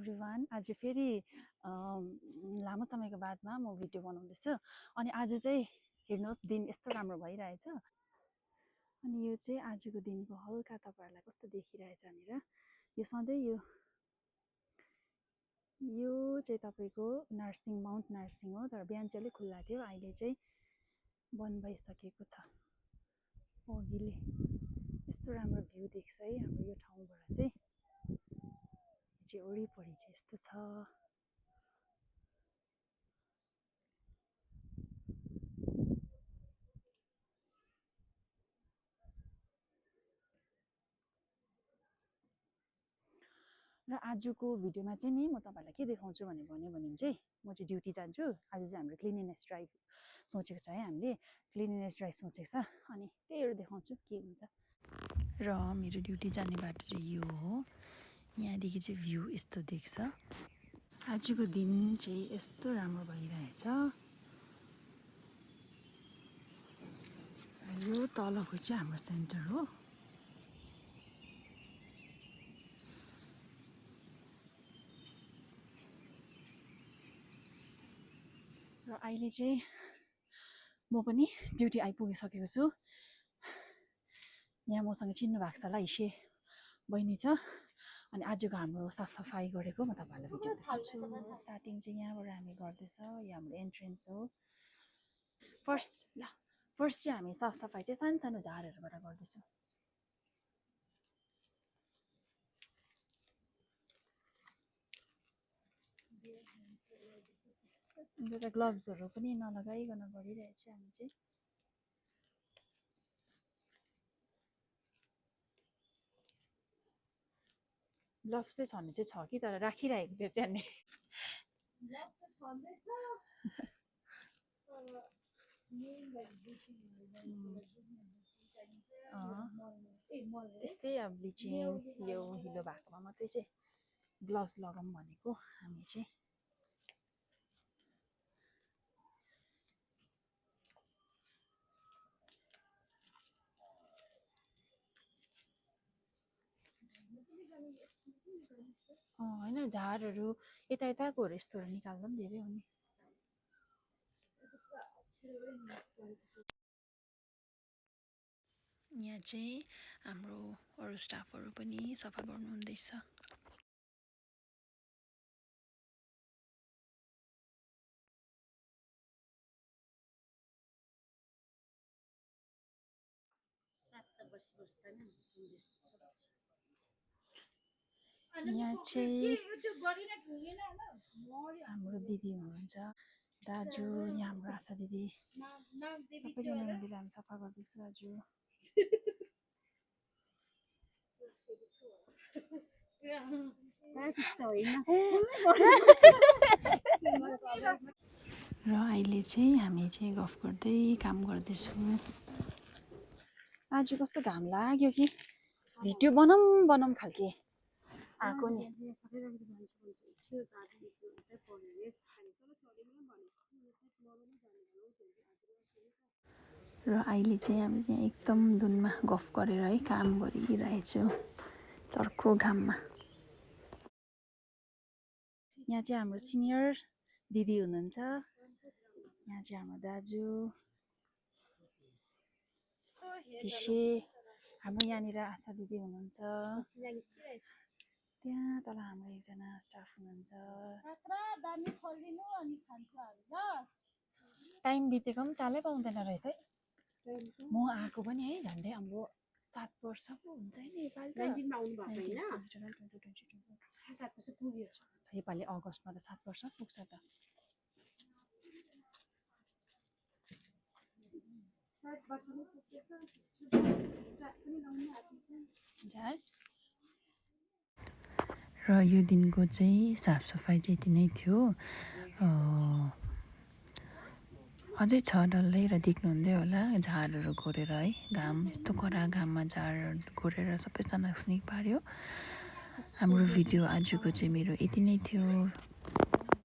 everyone आज फेरि लामो समयको बादमा म भिडियो बनाउँदैछु अनि आज चाहिँ हेर्नुहोस् दिन यस्तो राम्रो भइरहेछ अनि यो चाहिँ आजको दिनको हल्का तपाईहरुलाई कस्तो देखिरहेछ भनेर यो सधैँ यो चाहिँ तपाईको नर्सिङ माउन्ट नर्सिङ हो तर बिहान चाहिँ अलिक खुल्ला थियो अहिले चाहिँ बन्द भइसकेको छ अघिले यस्तो राम्रो भ्यू देख्छ है हाम्रो यो ठाउँबाट चाहिँ वरिपरि चाहिँ यस्तो छ र आजको भिडियोमा चाहिँ नि म तपाईहरुलाई के देखाउँछु भन्ने भने चाहिँ म चाहिँ ड्युटी जान्छु आज चाहिँ हाम्रो क्लिनलीनेस ड्राइभ सोचेको छ है हामीले क्लिनलीनेस ड्राइभ सोचेको छ अनि त्यहीहरु देखाउँछु के हुन्छ र मेरो ड्युटी जाने बाटो चाहिँ यो हो यहाँदेखि चाहिँ भ्यू यस्तो देख्छ आजको दिन चाहिँ यस्तो राम्रो भइरहेछ यो तलको चाहिँ हाम्रो सेन्टर हो र अहिले चाहिँ म पनि ड्युटी आइपुगिसकेको छु यहाँ मसँग चिन्नु भएको छ होला हिसे बहिनी छ अनि आजको हाम्रो साफसफाई गरेको म तपाईहरुलाई भिडियो देखाउँछु स्टार्टिङ चाहिँ यहाँबाट हामी गर्दैछ यो हाम्रो एन्ट्रेन्स हो फर्स्ट चाहिँ हामी साफसफाई चाहिँ सानो झारहरुबाट गर्दैछौँ अन्त ग्लोभ्सहरु पनि नलगाइकन गरिरहेछ हामी चाहिँ ग्लोभ्स चाहिँ छनु चाहिँ छ कि तर राखिरहेको थियो चाहिँ त्यस्तै अब ब्लिचिङ यो हिलो भएकोमा मात्रै चाहिँ ग्लोभ्स लगाउँ भनेको हामी चाहिँ हैन झारहरु यताकोहरु यस्तोहरु निकाल्दा पनि धेरै हो नि यहाँ चाहिँ हाम्रो अरु स्टाफहरु पनि सफा गर्नु हुँदैछ यहाँ चाहिँ हाम्रो दिदी हुनुहुन्छ दाजु यहाँ हाम्रो आशा दिदी सबैजना मिलेर हामी सफा गर्दैछौँ आज र अहिले चाहिँ हामी चाहिँ गफ गर्दै काम गर्दैछौँ आज कस्तो घाम लाग्यो कि भिडियो बनाऊँ खालके आको नि र अहिले चाहिँ हामी यहाँ एकदम धुनमा गफ गरेर है काम गरिरहेछौँ चर्को घाममा यहाँ चाहिँ हाम्रो सिनियर दिदी हुनुहुन्छ यहाँ चाहिँ हाम्रो दाजु हिसे हाम्रो यहाँनिर आशा दिदी हुनुहुन्छ त्यहाँ तल हाम्रो एकजना स्टाफ हुनुहुन्छ टाइम बितेको पनि चालै पाउँदैन रहेछ है म आएको पनि है झन्डै हाम्रो 7 वर्ष पो हुन्छ है नेपाल त 19 मा आउनु भएको हैन 7 वर्ष पुग्यो यसपालि अगस्टमा त 7 वर्ष पुग्छ त र यो दिनको चाहिँ साफसफाई चाहिँ यति नै थियो अझै छ डल्लै र देख्नुहुँदै होला झारहरु घोरेर है घाम यस्तो कडा घाममा झारहरु घोरेर सबै सनाक्सनिक पार्यो हाम्रो भिडियो आजको चाहिँ मेरो यति नै थियो